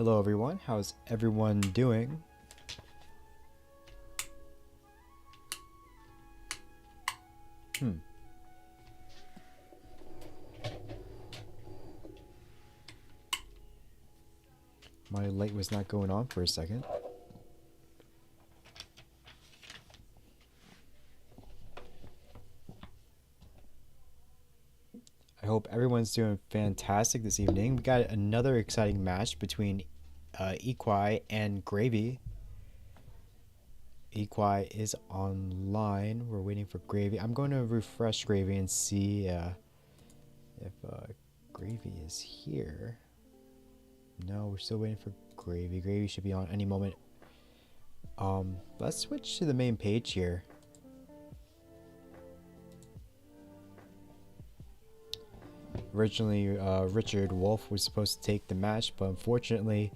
Hello everyone, how's everyone doing? My light was not going on for a second. I hope everyone's doing fantastic this evening. We got another exciting match between Equi and Gravy. Equi is online. We're waiting for Gravy. I'm going to refresh Gravy and see if Gravy is here. No, we're still waiting for Gravy. Gravy should be on any moment. Let's switch to the main page here. Originally, Richard Wolf was supposed to take the match, but unfortunately,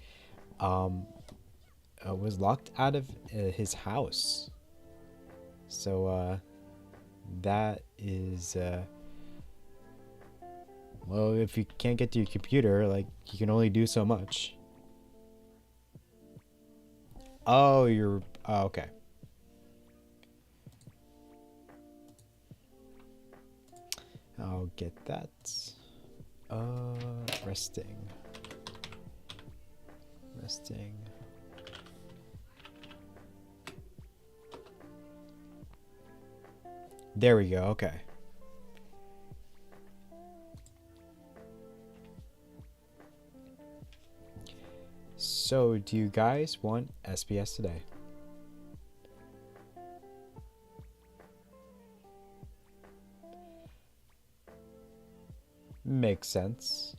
was locked out of his house. So that is well, if you can't get to your computer, like, you can only do so much. Oh, you're okay. I'll get that. Resting. There we go. Okay. So, do you guys want SPS today? Makes sense.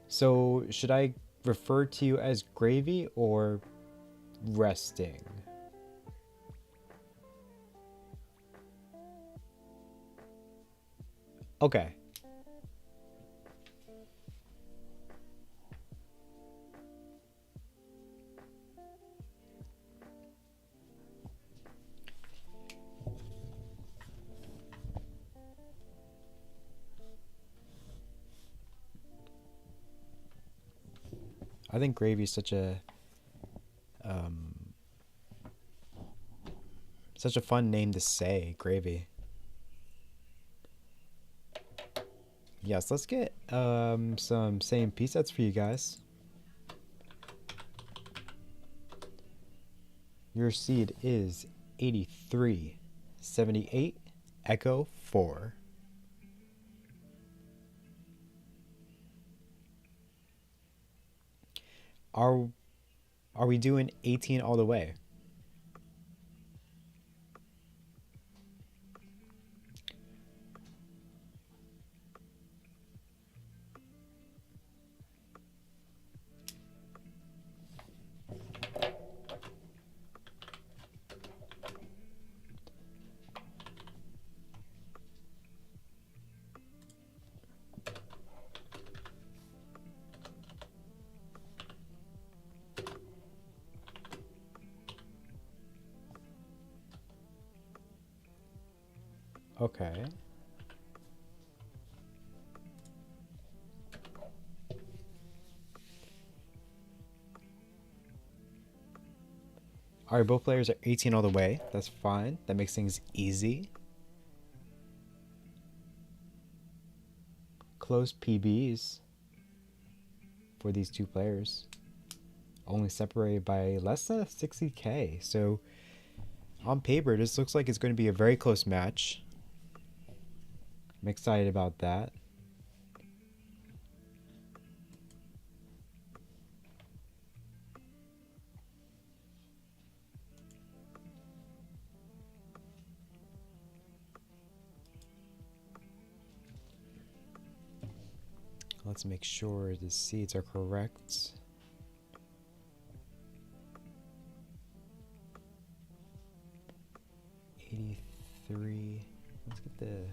So, should I refer to you as Gravy or resting? Okay. I think Gravy is such a fun name to say, Gravy. Yes, let's get some same P sets for you guys. Your seed is 8378 Echo 4. Are we doing 18 all the way? Okay. Alright, both players are 18 all the way. That's fine. That makes things easy. Close PBs for these two players. Only separated by less than 60k. So, on paper, this looks like it's going to be a very close match. I'm excited about that. Let's make sure the seeds are correct. '83. Let's get the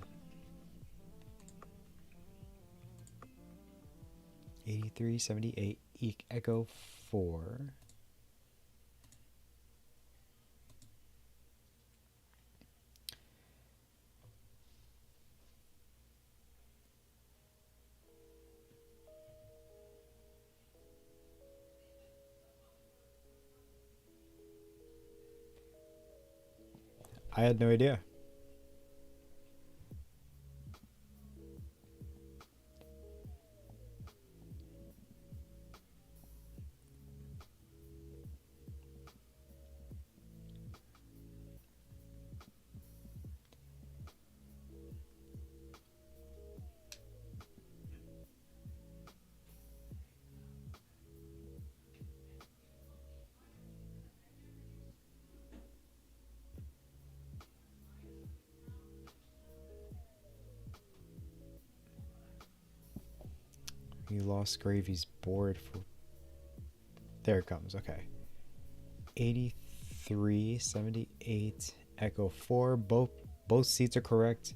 8378 Echo 4. I had no idea. You lost Gravy's board for... There it comes, okay. 83, 78, Echo 4. Both seats are correct.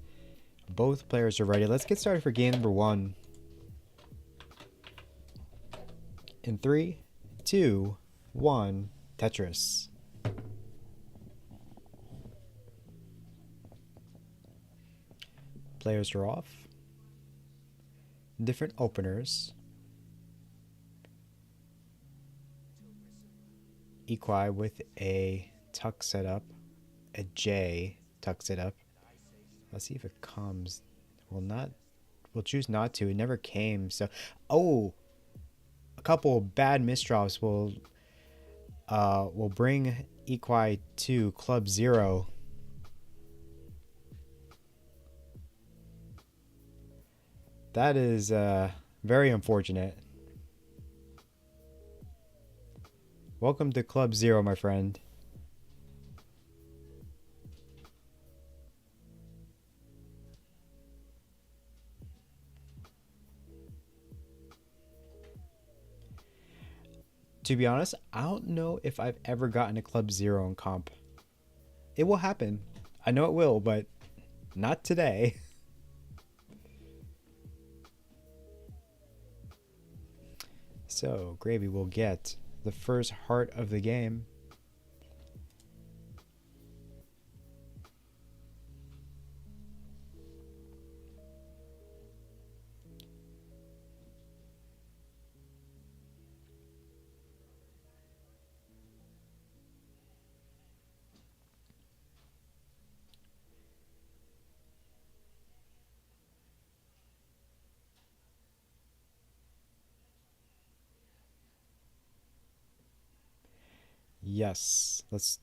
Both players are ready. Let's get started for game number 1. In 3, 2, 1, Tetris. Players are off. Different openers. Equi with a tuck setup, a J tuck setup. Let's see if it comes. We'll choose not to. It never came. So, oh, a couple bad misdrops will bring Equi to Club 0. That is very unfortunate. Welcome to Club 0, my friend. To be honest, I don't know if I've ever gotten a Club 0 in comp. It will happen. I know it will, but not today. So, Gravy will get the first heart of the game. Yes, let's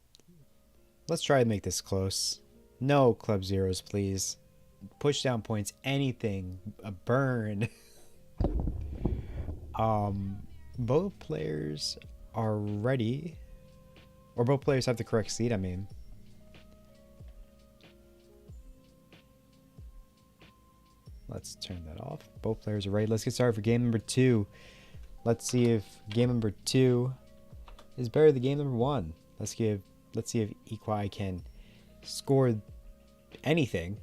try to make this close. No Club 0s, please. Push down points, anything. A burn. Both players are ready. Or both players have the correct seat, I mean. Let's turn that off. Both players are ready. Let's get started for game number 2. Let's see if game number 2 is better than game number 1. Let's see if Equi can score anything.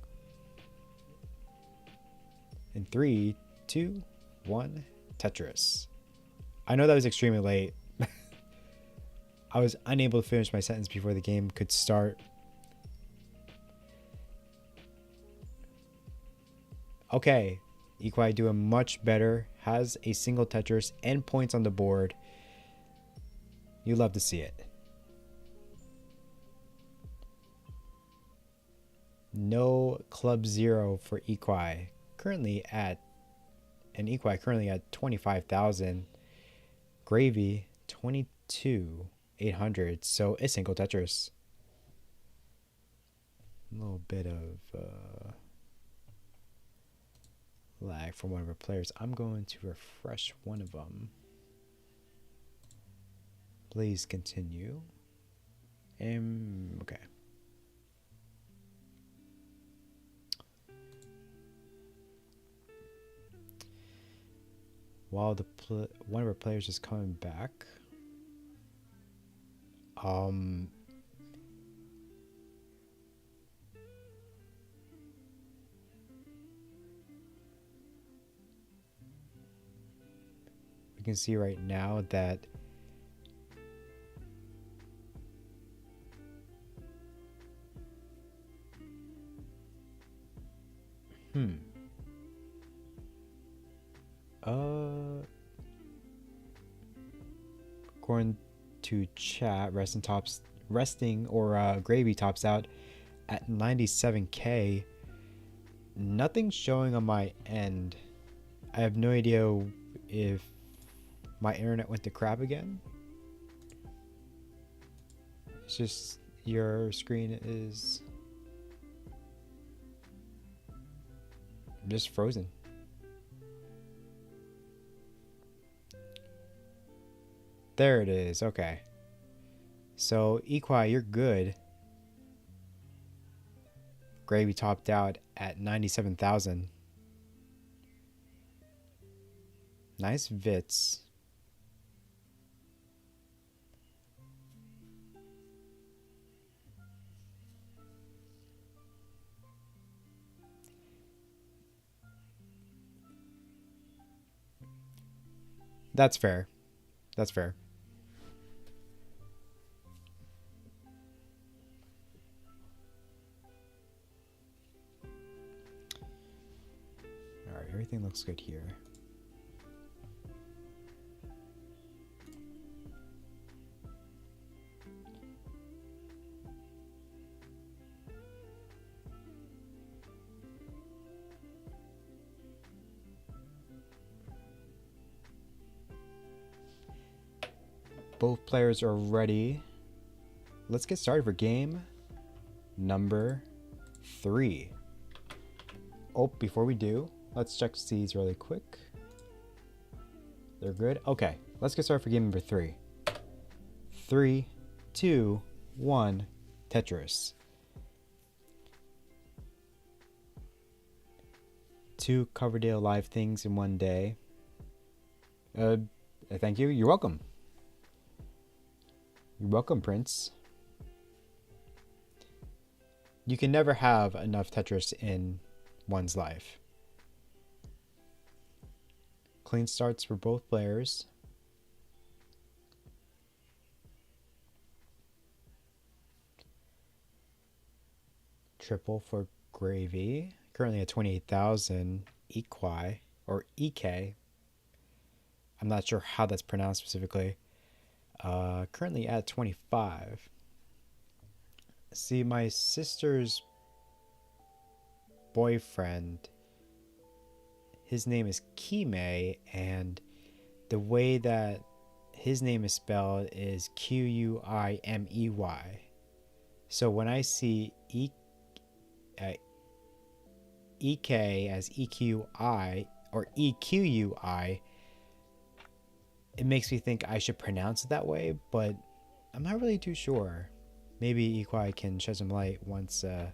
In 3, 2, 1, Tetris. I know that was extremely late. I was unable to finish my sentence before the game could start. Okay, Equi doing much better. Has a single Tetris and points on the board. You love to see it. No Club 0 for Equi. Currently at 25,000. Gravy 22,800. So a single Tetris. A little bit of lag from one of our players. I'm going to refresh one of them. Please continue. Okay. While one of our players is coming back, we can see right now that according to chat, Gravy tops out at 97k. Nothing's showing on my end. I have no idea if my internet went to crap again. It's just your screen is just frozen. There it is. Okay. So Equi, you're good. Gravy topped out at 97,000. Nice Vits. That's fair. That's fair. Alright, everything looks good here. Both players are ready. Let's get started for game number 3. Oh, before we do, let's check seeds really quick. They're good. Okay, let's get started for game number 3. 3, 2, 1, Tetris. 2 Coverdale live things in one day. Thank you. You're welcome. You're welcome, Prince. You can never have enough Tetris in one's life. Clean starts for both players. Triple for Gravy. Currently at 28,000. Equi, or Ek. I'm not sure how that's pronounced specifically. Currently at 25. See, my sister's boyfriend, his name is Kime, and the way that his name is spelled is Quimey. So when I see Ek as Eqi or Equi, it makes me think I should pronounce it that way, but I'm not really too sure. Maybe Equi can shed some light once the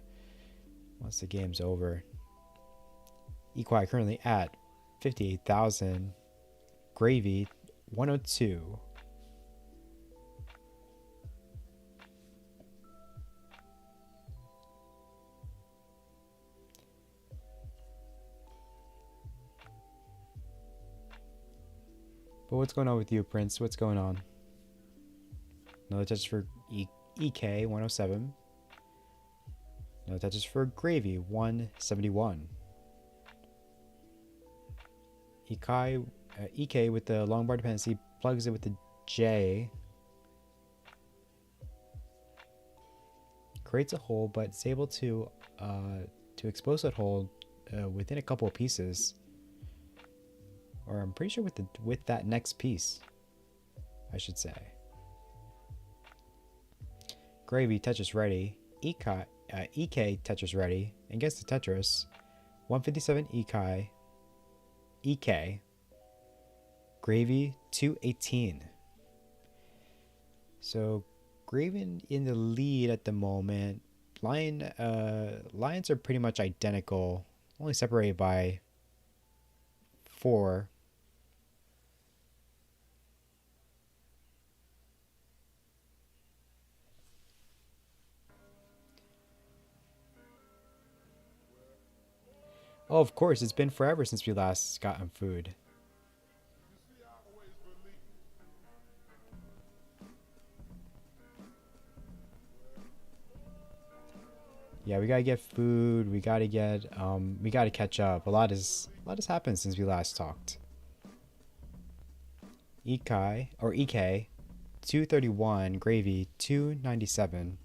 game's over. Equi currently at 58,000. Gravy 102. But what's going on with you, Prince? What's going on? Another touch for Ek 107. Another touches for Gravy 171. Ek with the long bar dependency plugs it with the J. Creates a hole, but it's able to expose that hole within a couple of pieces. Or I'm pretty sure with that next piece, I should say. Gravy Tetris ready. Ek Tetris ready. And gets the Tetris. 157 Ek. Gravy 218. So Gravy in the lead at the moment. Lions are pretty much identical, only separated by 4. Oh, of course, it's been forever since we last gotten food. Yeah, we gotta get food. We gotta catch up. A lot has happened since we last talked. Ek 231, Gravy 297.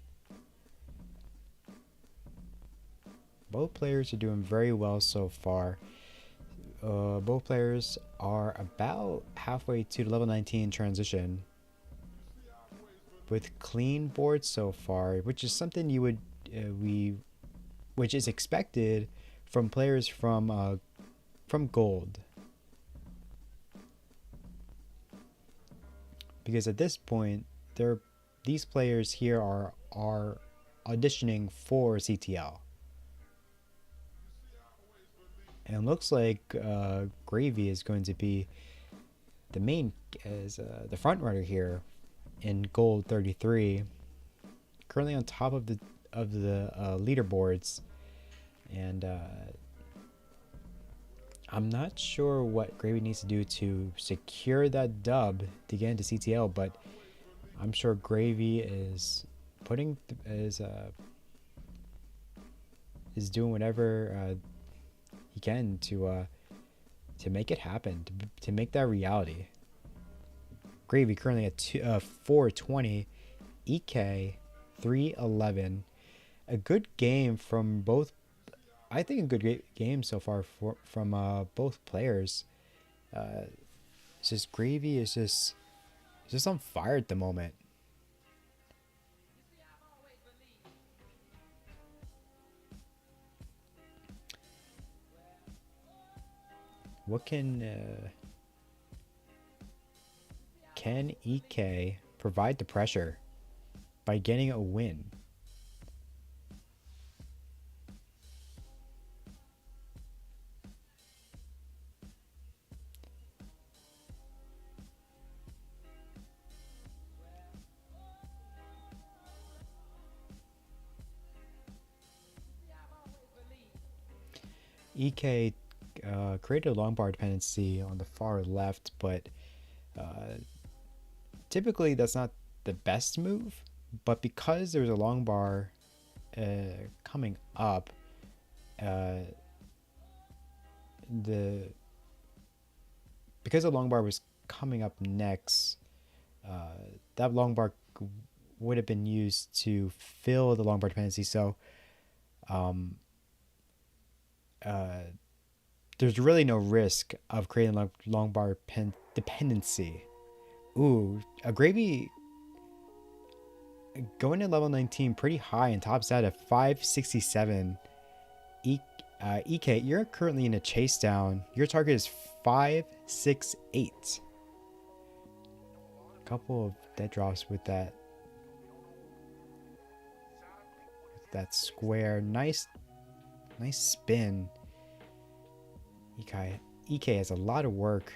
Both players are doing very well so far. Both players are about halfway to the level 19 transition with clean boards so far, which is something you would which is expected from players from gold, because at this point these players here are auditioning for CTL. And it looks like Gravy is going to be the front runner here in gold 33, currently on top of the leaderboards. And I'm not sure what Gravy needs to do to secure that dub to get into CTL, but I'm sure Gravy is doing whatever he can to make it happen, to make that reality. Gravy currently at 420, Equi 311. A good game from both. I think a good game so far from both players. It's just Gravy is just on fire at the moment. What can Equi provide the pressure by getting a win? Equi created a long bar dependency on the far left, but typically that's not the best move. But because there's a long bar coming up, because the long bar was coming up next, that long bar would have been used to fill the long bar dependency. So there's really no risk of creating a long bar dependency. Ooh, a Gravy going to level 19 pretty high and tops out at 567. Equi, you're currently in a chase down. Your target is 568. A couple of dead drops with that square. Nice spin. Equi has a lot of work.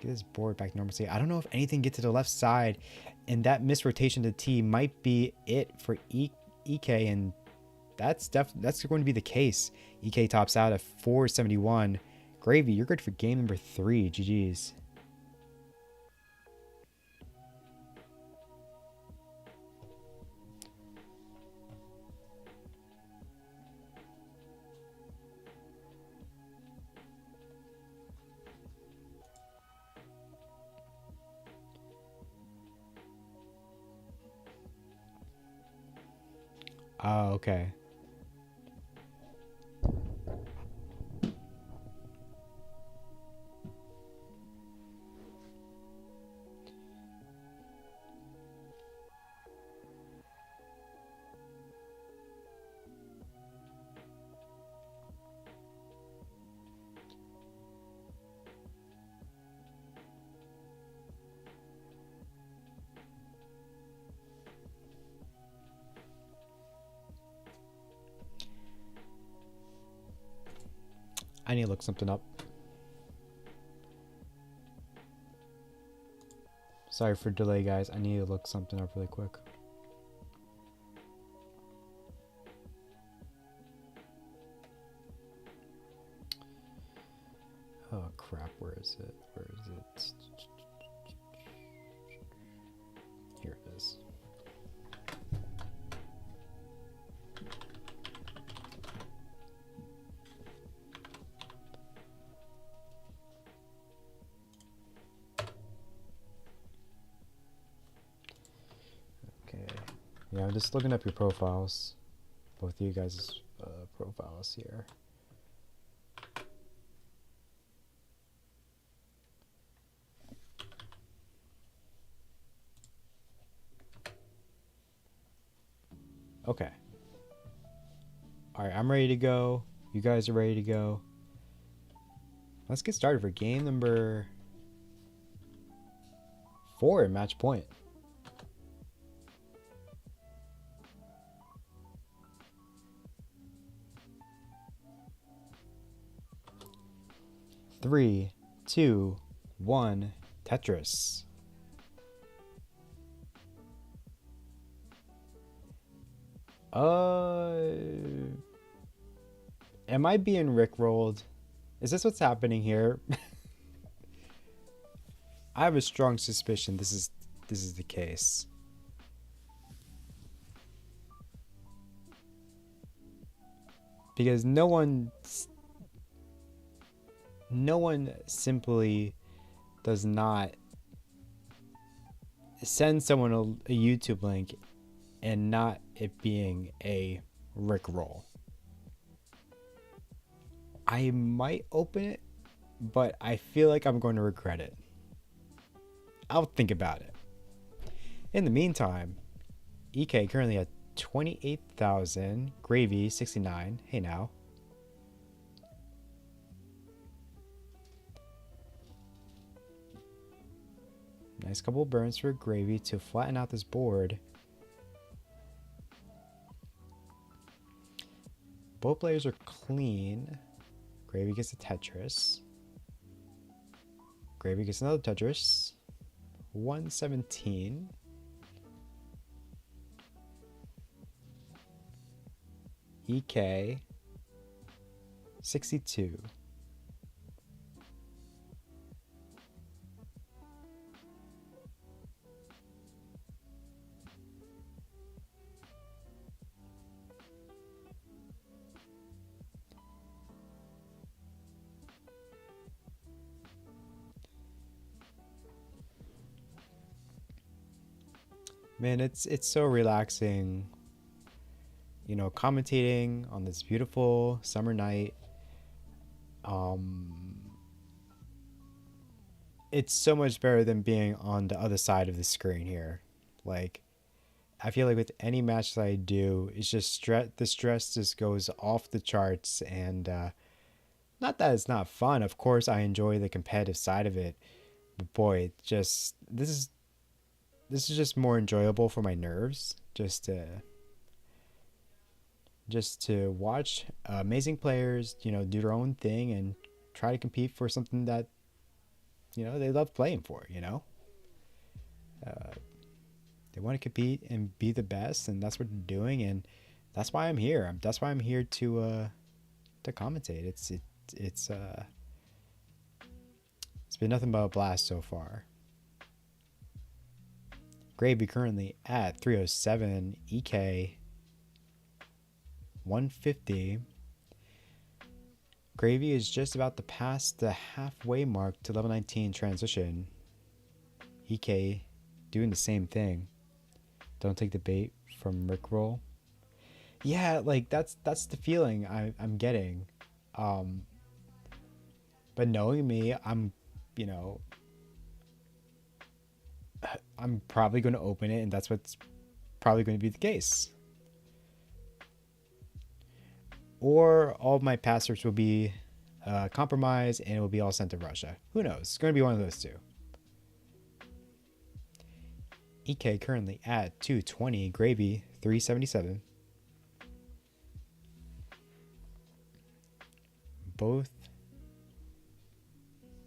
Get this board back to normalcy. I don't know if anything gets to the left side, and that missed rotation to T might be it for Equi, and that's going to be the case. Equi tops out at 471. Gravy, you're good for game number 3. GG's. Oh, okay. I need to look something up. Sorry for delay, guys. I need to look something up really quick. Oh crap, where is it? Here it is. Okay. Yeah, I'm just looking up your profiles. Both of you guys' profiles here. Okay. Alright, I'm ready to go. You guys are ready to go. Let's get started for game number 4 at match point. Three, two, one, Tetris. Am I being rickrolled? Is this what's happening here? I have a strong suspicion this is the case. Because no one simply does not send someone a YouTube link and not it being a rickroll. I might open it, but I feel like I'm going to regret it. I'll think about it. In the meantime, Equi currently at 28,000, Gravy 69. Hey now. Nice couple of burns for Gravy to flatten out this board. Both players are clean. Gravy gets a Tetris. Gravy gets another Tetris. 117. Equi 62. Man, it's so relaxing, you know, commentating on this beautiful summer night. It's so much better than being on the other side of the screen here. Like, I feel like with any match that I do, it's just the stress just goes off the charts. And not that it's not fun. Of course, I enjoy the competitive side of it. But boy, this is just more enjoyable for my nerves. Just to watch amazing players, you know, do their own thing and try to compete for something that, you know, they love playing for, you know. They want to compete and be the best, and that's what they're doing, and that's why I'm here. That's why I'm here to commentate. It's been nothing but a blast so far. Gravy currently at 307, Equi 150. Gravy is just about to pass the halfway mark to level 19 transition. Equi doing the same thing. Don't take the bait from Rickroll. Yeah, like that's the feeling I'm getting. But knowing me, I'm probably going to open it, and that's what's probably going to be the case. Or all of my passwords will be compromised, and it will be all sent to Russia. Who knows? It's going to be one of those two. Equi currently at 220, Gravy 377. Both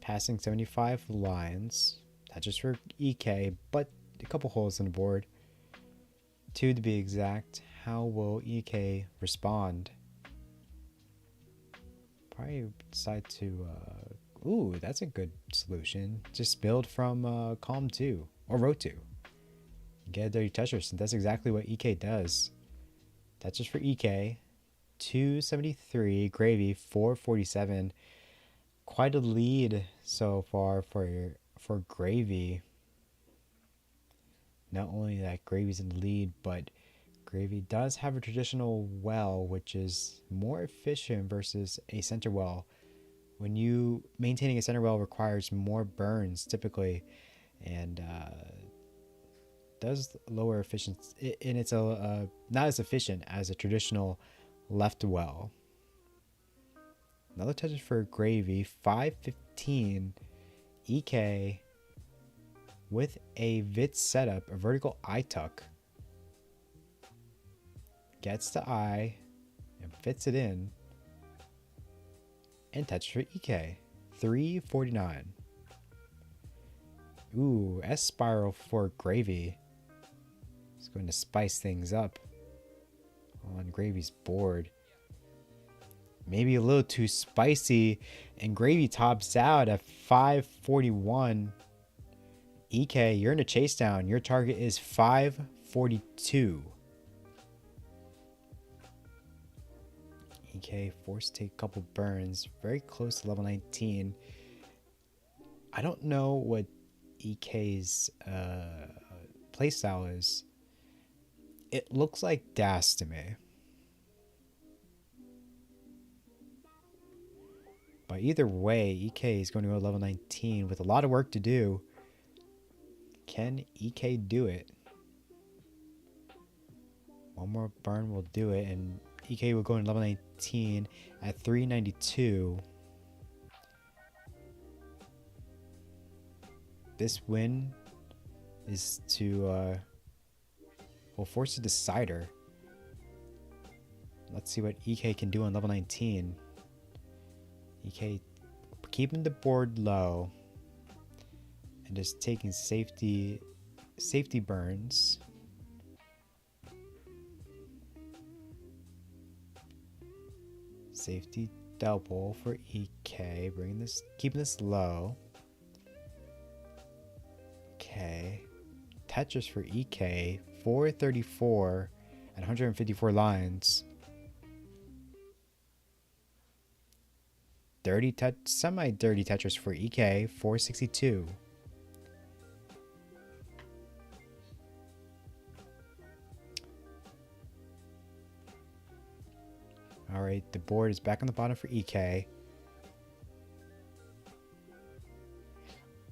passing 75 lines. Not just for Equi, but a couple holes in the board. 2 to be exact. How will Equi respond? Probably decide to... ooh, that's a good solution. Just build from Calm 2 or Row 2. Get a dirty Tetris, and that's exactly what Equi does. That's just for Equi. 273, Gravy 447. Quite a lead so far for Gravy. Not only that Gravy's in the lead, but Gravy does have a traditional well, which is more efficient versus a center well. When you maintaining a center well requires more burns typically, and does lower efficiency, and it's not as efficient as a traditional left well. Another touch for Gravy, 515 EK with a VIT setup, a vertical eye tuck. Gets the eye and fits it in, and touch for EK, 349. Ooh, S spiral for Gravy. It's going to spice things up on Gravy's board. Maybe a little too spicy, and Gravy tops out at 541 EK. You're in a chase down. Your target is 542. EK forced to take a couple burns, very close to level 19. I don't know what EK's playstyle is. It looks like DAS to me. But either way, EK is going to go to level 19 with a lot of work to do. Can EK do it? One more burn will do it, and EK will go in level 19 at 392. This win is to will force a decider. Let's see what EK can do on level 19. EK keeping the board low and just taking safety burns. Safety double for EK, keeping this low. Okay. Tetris for EK, 434 and 154 lines. Semi-dirty Tetris for EK, 462. Alright, the board is back on the bottom for EK.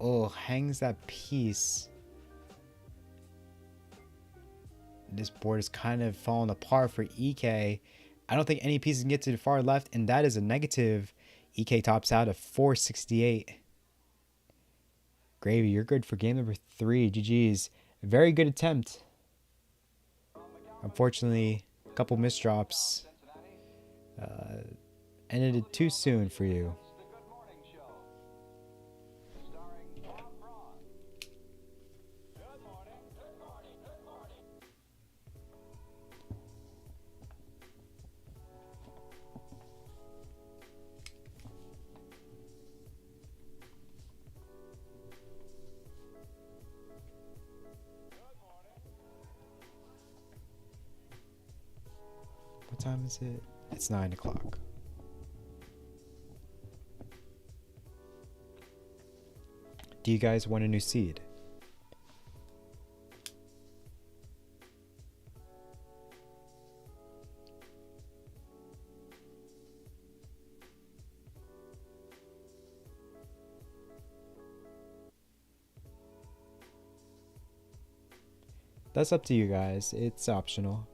Oh, hangs that piece. This board is kind of falling apart for EK. I don't think any pieces can get to the far left, and that is a negative. EK tops out at 468. Gravy, you're good for game number 3. GG's. Very good attempt. Unfortunately, a couple misdrops. Ended it too soon for you. What time is it? It's 9 o'clock. Do you guys want a new seed? That's up to you guys. It's optional.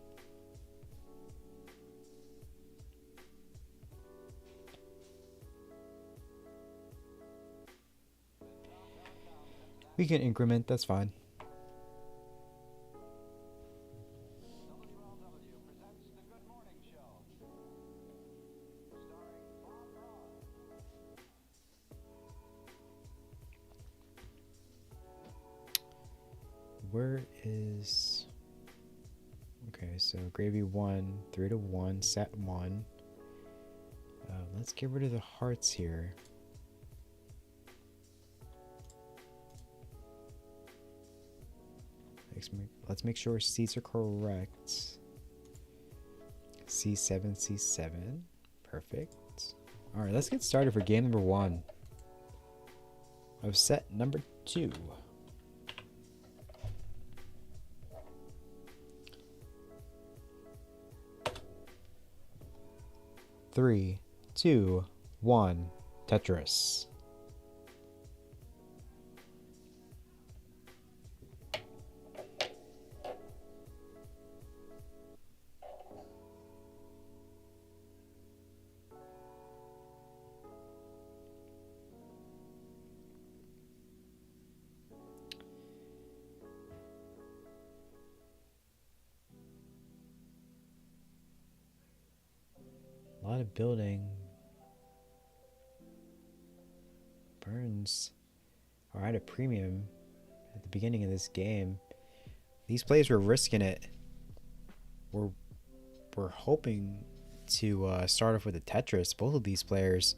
We can increment, that's fine. Where is... Okay, so Gravy 1, 3 to 1, set 1. Let's get rid of the hearts here. Let's make sure seats are correct. C7, C7. Perfect. Alright, let's get started for game number 1 of set number 2. 3, 2, 1. Tetris. A lot of building. Burns are at a premium at the beginning of this game. These players were risking it. We're hoping to start off with a Tetris, both of these players.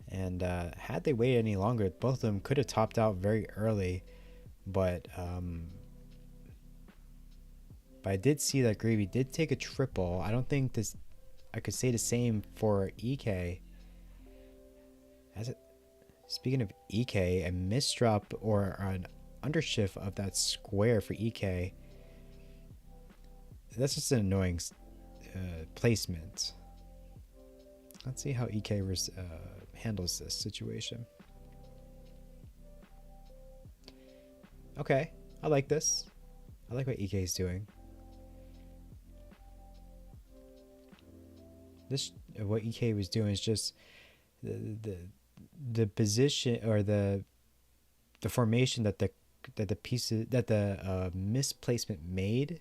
And had they waited any longer, both of them could have topped out very early. But I did see that Gravy did take a triple. I don't think this. I could say the same for Equi. Speaking of Equi, a misdrop or an undershift of that square for Equi. That's just an annoying placement. Let's see how Equi handles this situation. Okay, I like this. I like what Equi is doing. This what Equi was doing is just the position or the formation that the pieces that the misplacement made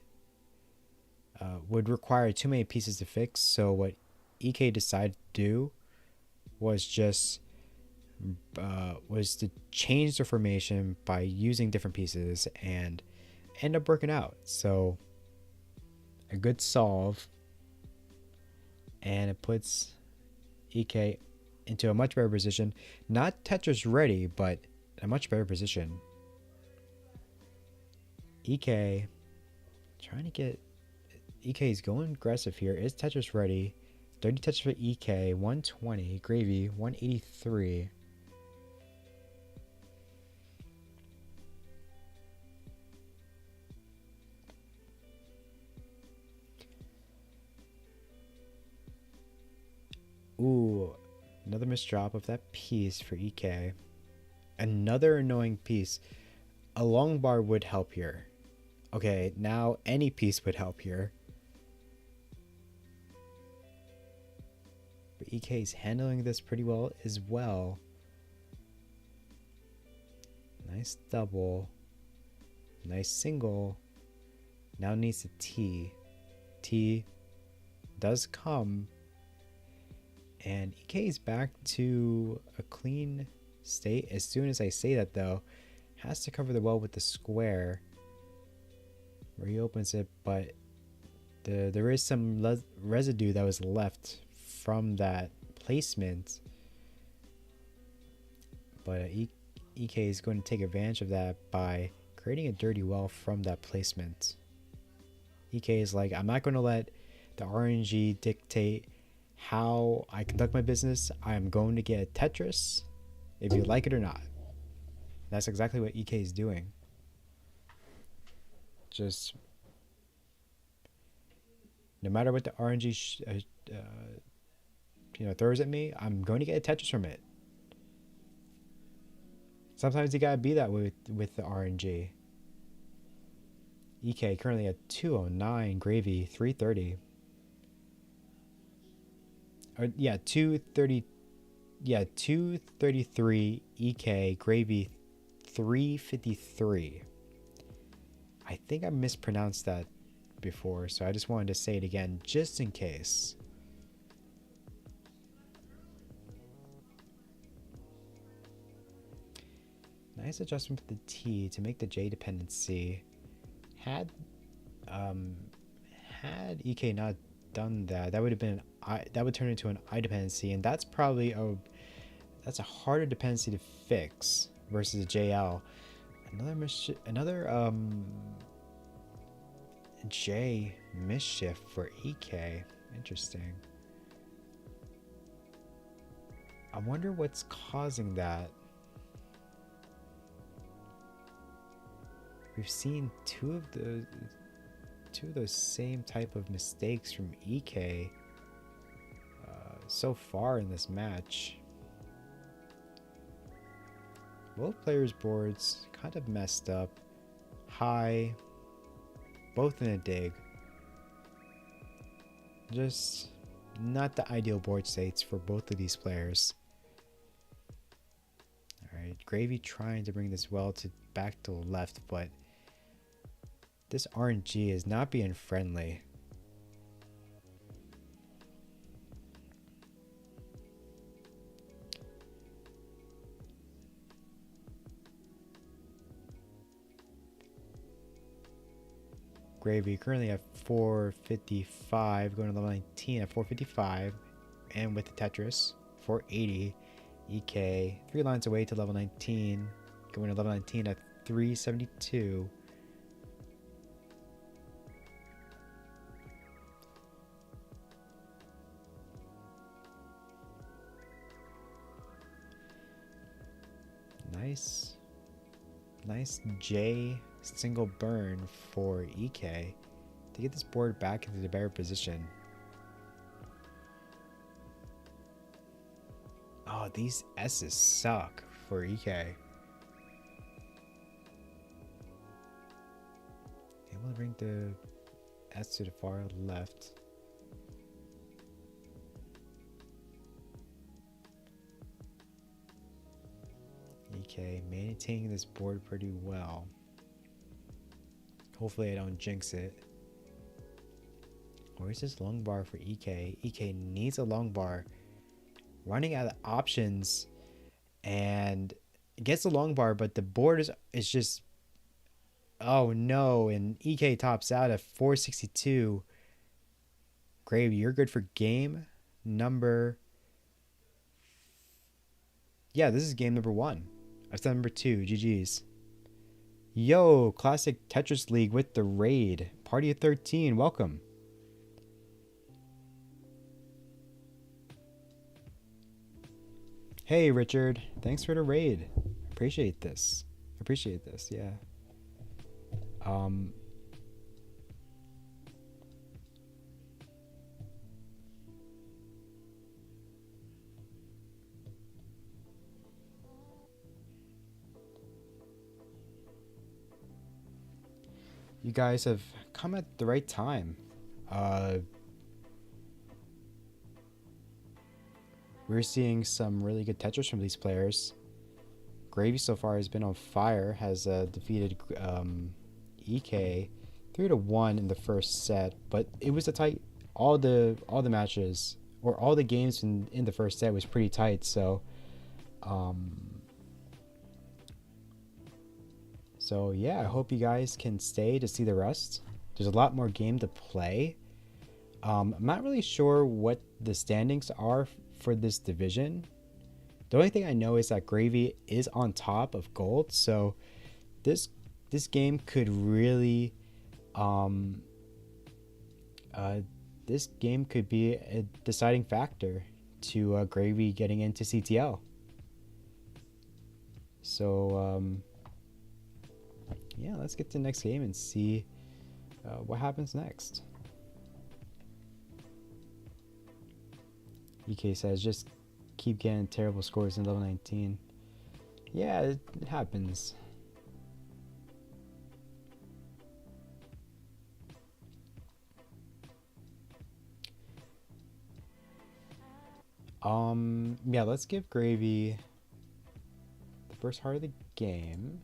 would require too many pieces to fix. So what Equi decided to do was just to change the formation by using different pieces and end up working out. So a good solve. And it puts Equi into a much better position. Not Tetris ready, but a much better position. Equi trying to get... Equi is going aggressive here. Is Tetris ready? 30 Tetris for Equi. 120. Gravy. 183. Ooh, another misdrop of that piece for Equi. Another annoying piece. A long bar would help here. Okay, now any piece would help here. But Equi is handling this pretty well as well. Nice double. Nice single. Now needs a T. T does come. And Equi is back to a clean state. As soon as I say that, though, has to cover the well with the square. Reopens it, but there is some residue that was left from that placement. But Equi is going to take advantage of that by creating a dirty well from that placement. Equi is like, I'm not going to let the RNG dictate how I conduct my business. I'm going to get a Tetris, if you like it or not. That's exactly what Equi is doing. Just no matter what the RNG throws at me, I'm going to get a Tetris from it. Sometimes you gotta be that way with the RNG. Equi currently at 209, Gravy 330. Or, yeah, 230. Yeah, 233. Equi, Gravy 353. I think I mispronounced that before, so I just wanted to say it again just in case. Nice adjustment for the T to make the J dependency. Had Equi not done that, that would have been that would turn into an I dependency, and that's probably a harder dependency to fix versus a JL. Another J mischief for Equi. Interesting. I wonder what's causing that. We've seen two of those same type of mistakes from Equi so far in this match. Both players' boards kind of messed up. High, both in a dig. Just not the ideal board states for both of these players. Alright, Gravy trying to bring this well to back to the left, but this RNG is not being friendly. Gravy currently at 455, going to level 19 at 455, and with the Tetris 480. Equi 3 lines away to level 19, going to level 19 at 372. Nice J single burn for Equi to get this board back into the better position. Oh, these S's suck for Equi. Able to bring the S to the far left. Equi maintaining this board pretty well. Hopefully I don't jinx it. Where's this long bar for Equi? Equi needs a long bar. Running out of options and gets a long bar, but the board is just, oh no, and Equi tops out at 462. Gravy, you're good for game number, yeah, this is game number 1. I've done number 2. GG's. Yo, classic Tetris League with the raid. Party of 13, welcome. Hey, Richard. Thanks for the raid. Appreciate this. Yeah. You guys have come at the right time. We're seeing some really good Tetris from these players. Gravy so far has been on fire, has defeated Equi 3-1 in the first set, but it was a tight. All the matches or all the games in the first set was pretty tight. So yeah, I hope you guys can stay to see the rest. There's a lot more game to play. I'm not really sure what the standings are for this division. The only thing I know is that Gravy is on top of gold, so this game could really this game could be a deciding factor to Gravy getting into CTL. So yeah, let's get to the next game and see what happens next. Equi says, just keep getting terrible scores in level 19. Yeah, it happens. Yeah, let's give Gravy the first heart of the game.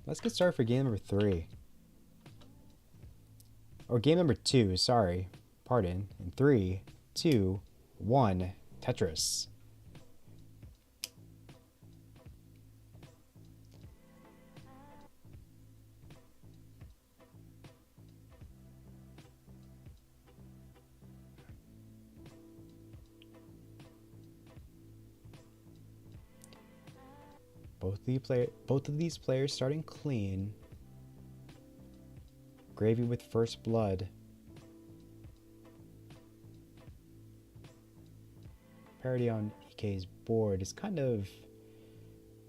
Let's get started for game number 3. Or game number 2, sorry. Pardon. In 3, 2, 1, Tetris. Both of these players starting clean. Gravy with first blood. Parity on Equi's board is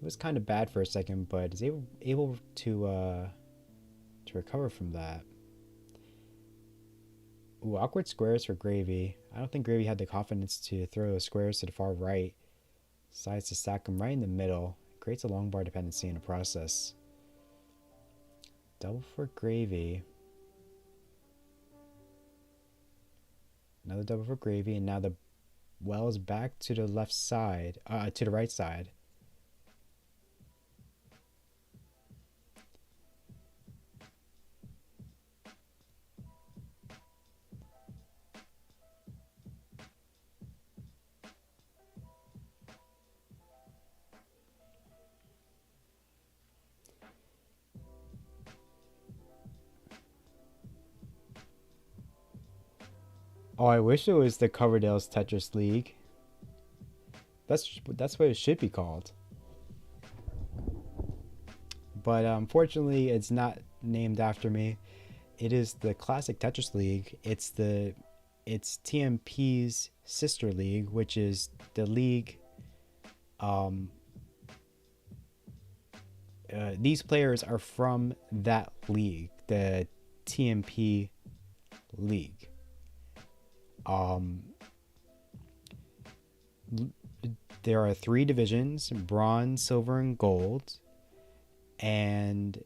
was kind of bad for a second, but is able to recover from that. Ooh, awkward squares for Gravy. I don't think Gravy had the confidence to throw those squares to the far right. Decides to stack them right in the middle. Creates a long bar dependency in the process. Double for Gravy. Another double for Gravy, and now the well is back to the left side, to the right side. Oh, I wish it was the Coverdale's Tetris League. That's what it should be called. But unfortunately, it's not named after me. It is the classic Tetris League. It's TNP's sister league, which is the league. These players are from that league, the TNP league. There are 3 divisions: bronze, silver, and gold. And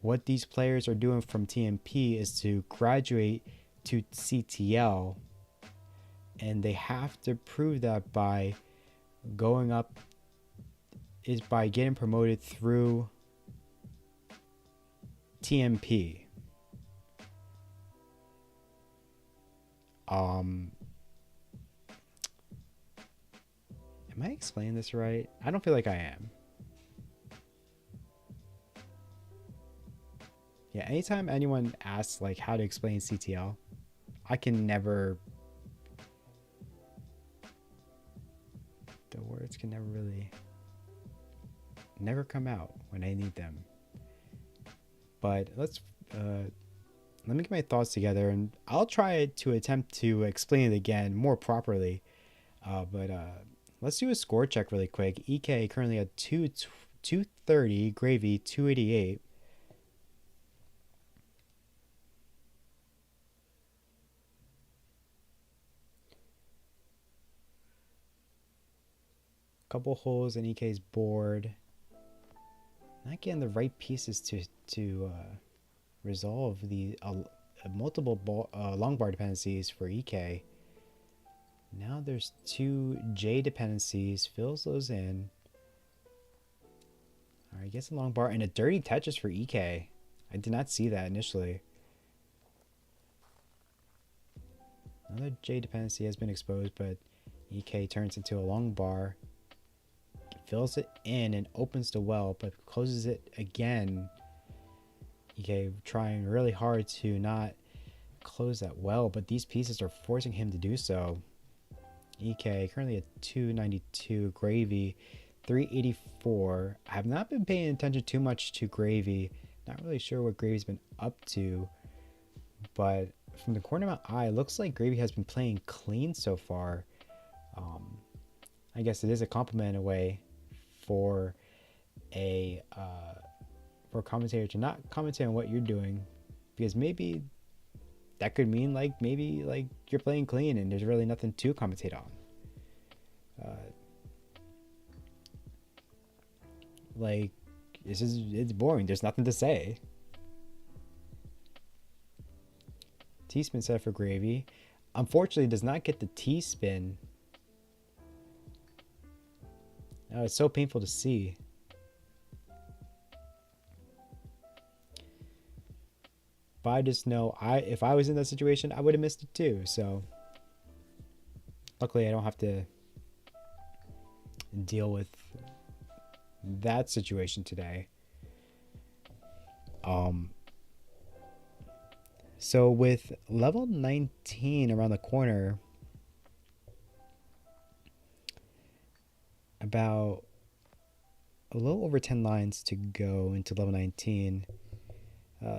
what these players are doing from TNP is to graduate to CTL, and they have to prove that by going up is by getting promoted through TNP. Am I explaining this right? I don't feel like I am. Yeah, anytime anyone asks like how to explain CTL, I can never, the words can never come out when I need them. But let me get my thoughts together, and I'll try to attempt to explain it again more properly. But let's do a score check really quick. EK currently at 230, Gravy 288. Couple holes in EK's board. Not getting the right pieces to resolve the multiple long bar dependencies for EK. Now there's 2 J dependencies. Fills those in. All right, gets a long bar and a dirty Tetris for EK. I did not see that initially. Another J dependency has been exposed, but EK turns into a long bar. Fills it in and opens the well, but closes it again. EK trying really hard to not close that well, but these pieces are forcing him to do so. EK currently at 292, Gravy 384. I have not been paying attention too much to Gravy. Not really sure what Gravy's been up to, but from the corner of my eye, it looks like Gravy has been playing clean so far. I guess it is a compliment in a way for a commentator to not commentate on what you're doing, because maybe that could mean maybe you're playing clean and there's really nothing to commentate on. It's boring. There's nothing to say. T-spin set for Gravy. Unfortunately, does not get the T-spin. Oh, it's so painful to see. But I just know if I was in that situation, I would have missed it too. So luckily I don't have to deal with that situation today. So with level 19 around the corner, about a little over 10 lines to go into level 19.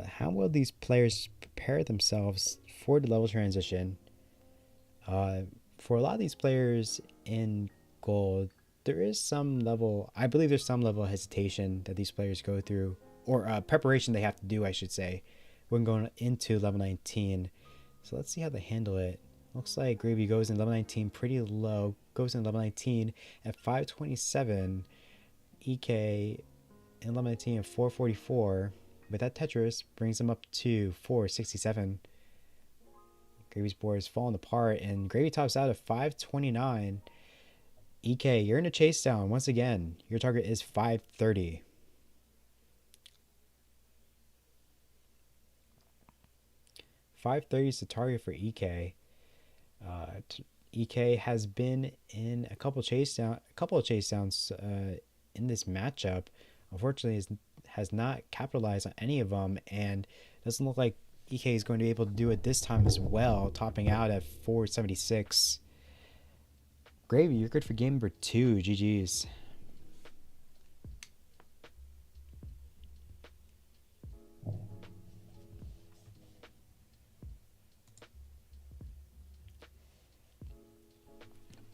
How will these players prepare themselves for the level transition? For a lot of these players in gold, there is some level, I believe there's some level of hesitation that these players go through, or preparation they have to do, I should say, when going into level 19. So let's see how they handle it. Looks like Gravy goes in level 19 pretty low. Goes in level 19 at 527. Ek in level 19 at 444. But that Tetris brings him up to 467. Gravy's board is falling apart, and Gravy tops out at 529. Ek, you're in a chase down once again. Your target is 530. .530 is the target for Ek. Ek has been in a couple of chase downs in this matchup. Unfortunately, has not capitalized on any of them, and doesn't look like Ek is going to be able to do it this time as well, topping out at 476. Gravy, you're good for game number 2. GG's.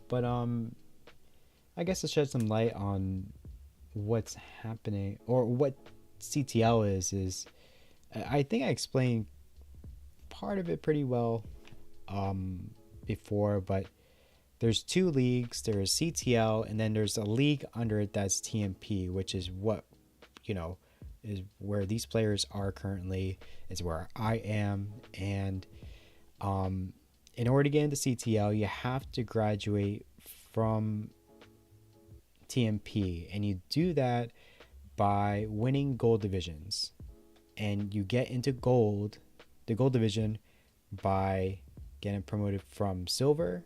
But I guess to shed some light on what's happening, or what CTL is I think I explained part of it pretty well before, but there's 2 leagues. There's CTL, and then there's a league under it that's TNP, which is what, is where these players are currently, is where I am. And in order to get into CTL, you have to graduate from TNP, and you do that by winning gold divisions. And you get into the gold division, by getting promoted from silver.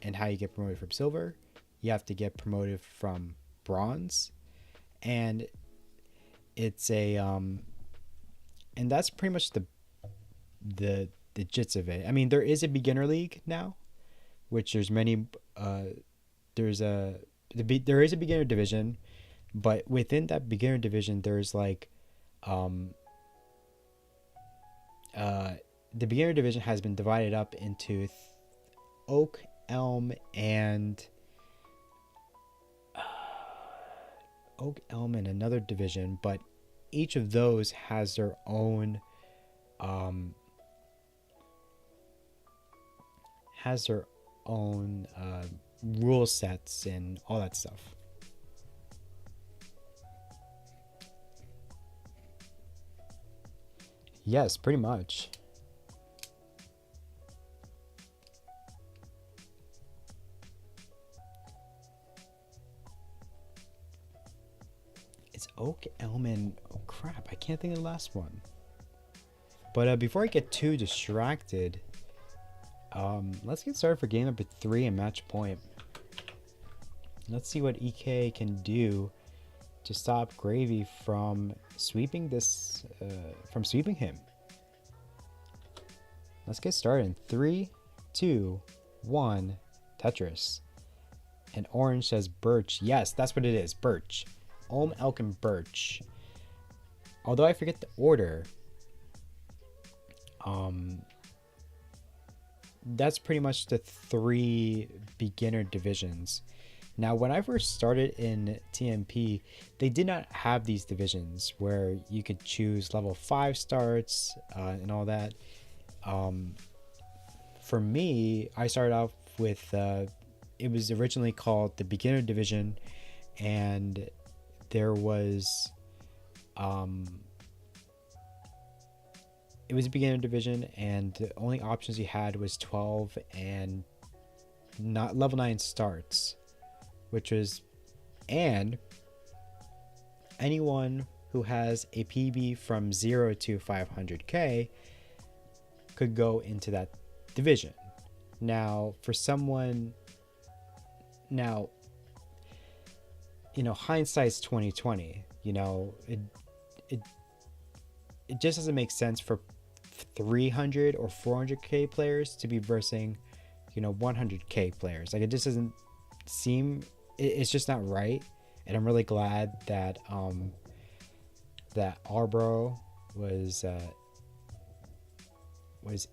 And how you get promoted from silver, you have to get promoted from bronze. And it's a and that's pretty much the gist of it. I mean, there is a beginner league now, which there's many there is a beginner division, but within that beginner division there's like the beginner division has been divided up into Oak, Elm, and another division, but each of those has their own rule sets and all that stuff. Yes, pretty much. It's Oak, Elm, and oh crap, I can't think of the last one. But before I get too distracted, let's get started for game number 3 and match point. Let's see what Ek can do to stop Gravy from sweeping him. Let's get started in 3, 2, 1, Tetris. And orange says birch. Yes, that's what it is, birch. Elm, elk, and birch. Although I forget the order, that's pretty much the 3 beginner divisions. Now, when I first started in TNP, they did not have these divisions where you could choose level 5 starts and all that. For me, I started off with, it was originally called the beginner division, and there was, it was a beginner division, and the only options you had was 12 and not level 9 starts, which was, and anyone who has a PB from 0 to 500k could go into that division. Now, for someone, hindsight's 2020. It just doesn't make sense for 300 or 400k players to be versing 100k players. Like, it just doesn't seem, it's just not right. And I'm really glad that that Arbro was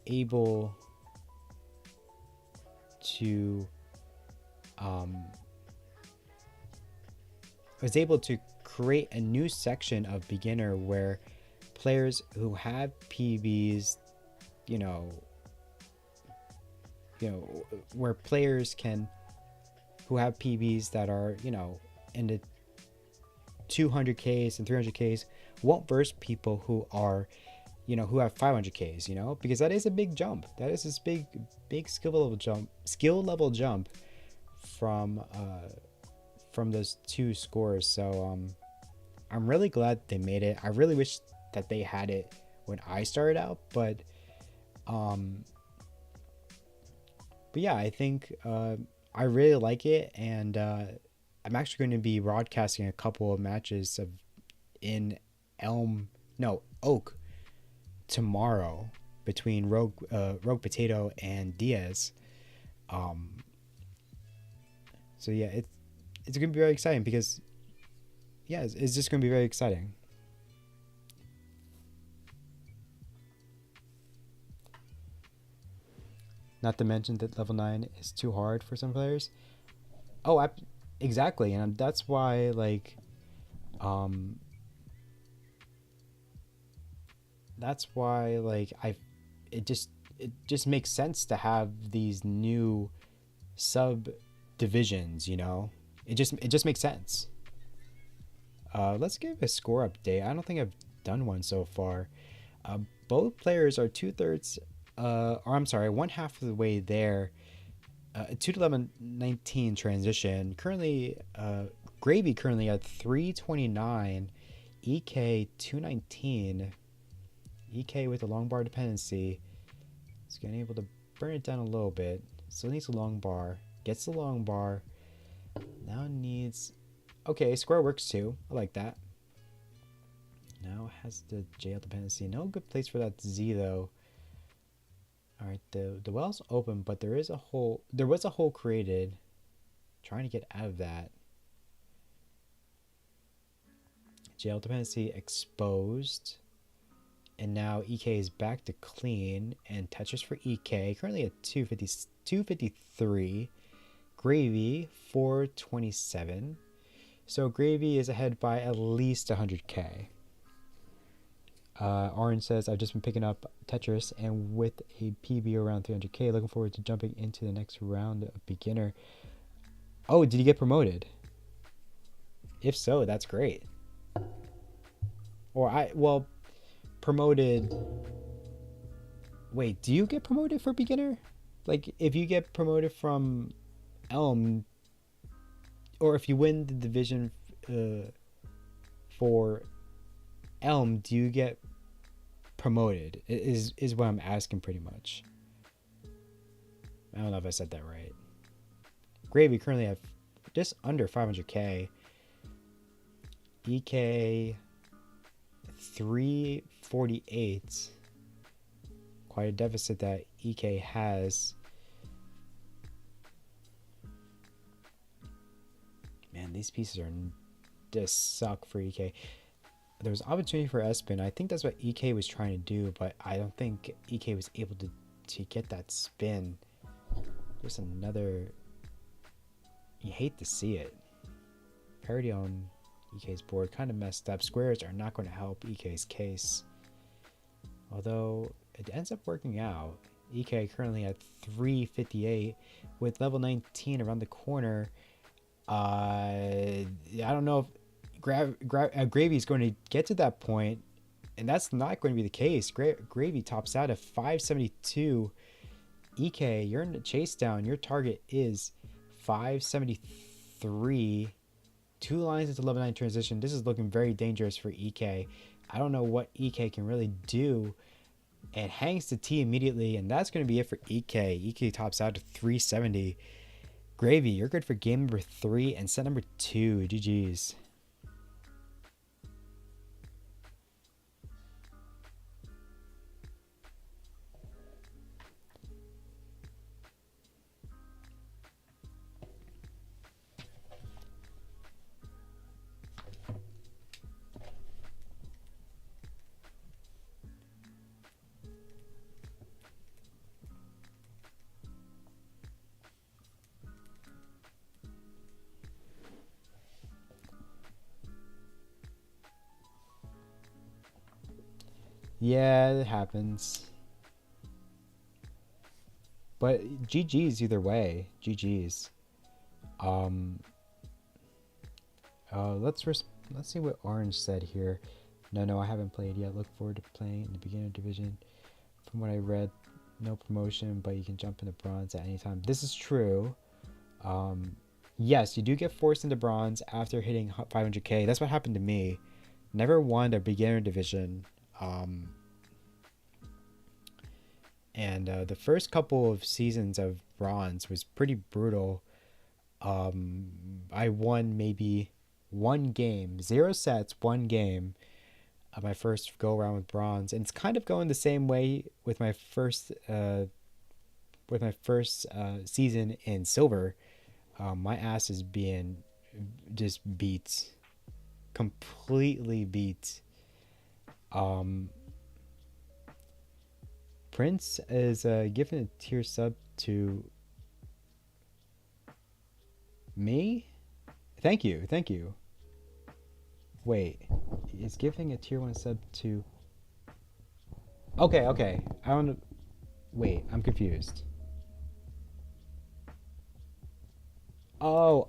able to create a new section of beginner where players who have PBs, you know, where players can, who have PBs that are, you know, in the 200Ks and 300Ks, won't verse people who are, you know, who have 500Ks, you know, because that is a big jump. That is this big skill level jump from those two scores. So I'm really glad they made it. I really wish that they had it when I started out, but yeah, I think I really like it, and I'm actually going to be broadcasting a couple of matches in Oak tomorrow between Rogue Potato and Diaz. So yeah, it's going to be very exciting because yeah, it's just going to be very exciting. Not to mention that level 9 is too hard for some players. Oh, exactly, and that's why like it just makes sense to have these new subdivisions, you know. It just makes sense. Let's give a score update. I don't think I've done one so far. Both players are 2/3 or I'm sorry, one half of the way there. 2 to 11-19 transition. Currently Gravy currently at 329, EK 219. EK with a long bar dependency. He's getting able to burn it down a little bit. Still needs a long bar. Gets the long bar. Now needs... Okay, square works too. I like that. Now has the JL dependency. No good place for that Z though. Alright, the well's open, but there was a hole created. Trying to get out of that. JL dependency exposed. And now EK is back to clean. And Tetris for EK. Currently at 253. Gravy 427. So Gravy is ahead by at least 100K. Orange says, I've just been picking up Tetris and with a PB around 300K. Looking forward to jumping into the next round of beginner. Oh, did you get promoted? If so, that's great. Or promoted. Wait, do you get promoted for beginner? Like, if you get promoted from Elm, or if you win the division for Elm, do you get promoted? Is what I'm asking pretty much. I don't know if I said that right. Gravy currently have just under 500K. EK 348. Quite a deficit that EK has. Man, these pieces just suck for EK. There was opportunity for S-spin. I think that's what EK was trying to do, but I don't think EK was able to get that spin. Just another... You hate to see it. Parity on EK's board kind of messed up. Squares are not going to help EK's case. Although it ends up working out. EK currently at 358 with level 19 around the corner. I don't know if Gravy is going to get to that point, and that's not going to be the case. Gravy tops out at 572. EK, you're in the chase down. Your target is 573. 2 lines into level 9 transition. This is looking very dangerous for EK. I don't know what EK can really do. And hangs the T immediately, and that's going to be it for EK. EK tops out to 370. Gravy, you're good for game number 3 and set number 2. GG's. Yeah, it happens. But GG's either way. GG's. Let's see what Orange said here. No, I haven't played yet. Look forward to playing in the beginner division. From what I read, no promotion, but you can jump into bronze at any time. This is true. Yes, you do get forced into bronze after hitting 500k. That's what happened to me. Never won a beginner division. And the first couple of seasons of bronze was pretty brutal. I won maybe one game, 0 sets, one game. My first go around with bronze, and it's kind of going the same way with my first season in silver. My ass is being just beat, completely beat. Prince is giving a tier sub to me. Thank you. Wait, is giving a tier 1 sub to... Okay. I don't... Wait, I'm confused. Oh,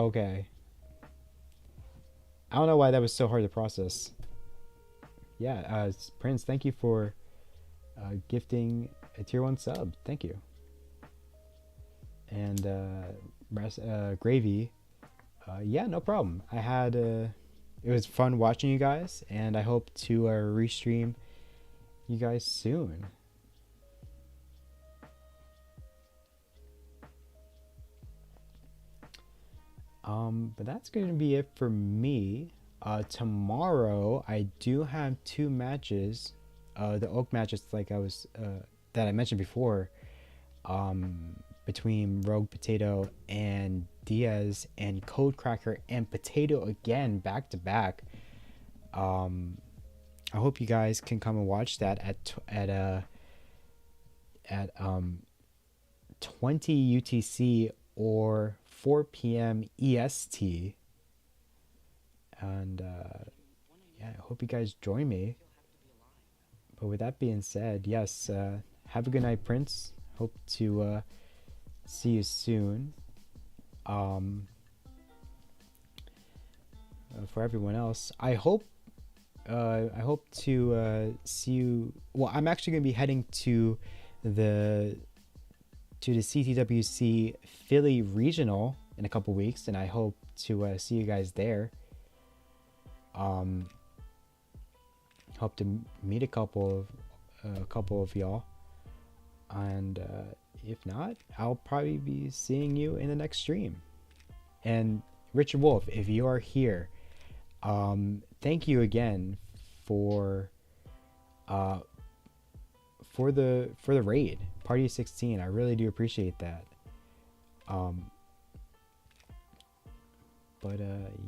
okay. I don't know why that was so hard to process. Yeah, Prince, thank you for gifting a tier 1 sub. Thank you. And Gravy, yeah, no problem. I had... it was fun watching you guys, and I hope to restream you guys soon. But that's going to be it for me. Tomorrow I do have 2 matches. The Oak matches, like I was that I mentioned before, between Rogue Potato and Diaz, and Code Cracker and Potato again, back to back. I hope you guys can come and watch that at 20 UTC or 4 p.m. EST. And yeah, I hope you guys join me. But with that being said, yes, have a good night, Prince. Hope to see you soon. For everyone else, I hope to see you. Well, I'm actually going to be heading to the CTWC Philly Regional in a couple weeks, and I hope to see you guys there. Hope to meet a couple of y'all, and if not, I'll probably be seeing you in the next stream. And Richard Wolf, if you are here, thank you again for the raid, Party 16. I really do appreciate that. But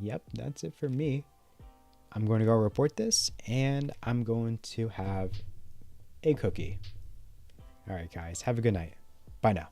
yep, that's it for me. I'm going to go report this, and I'm going to have a cookie. All right, guys, have a good night. Bye now.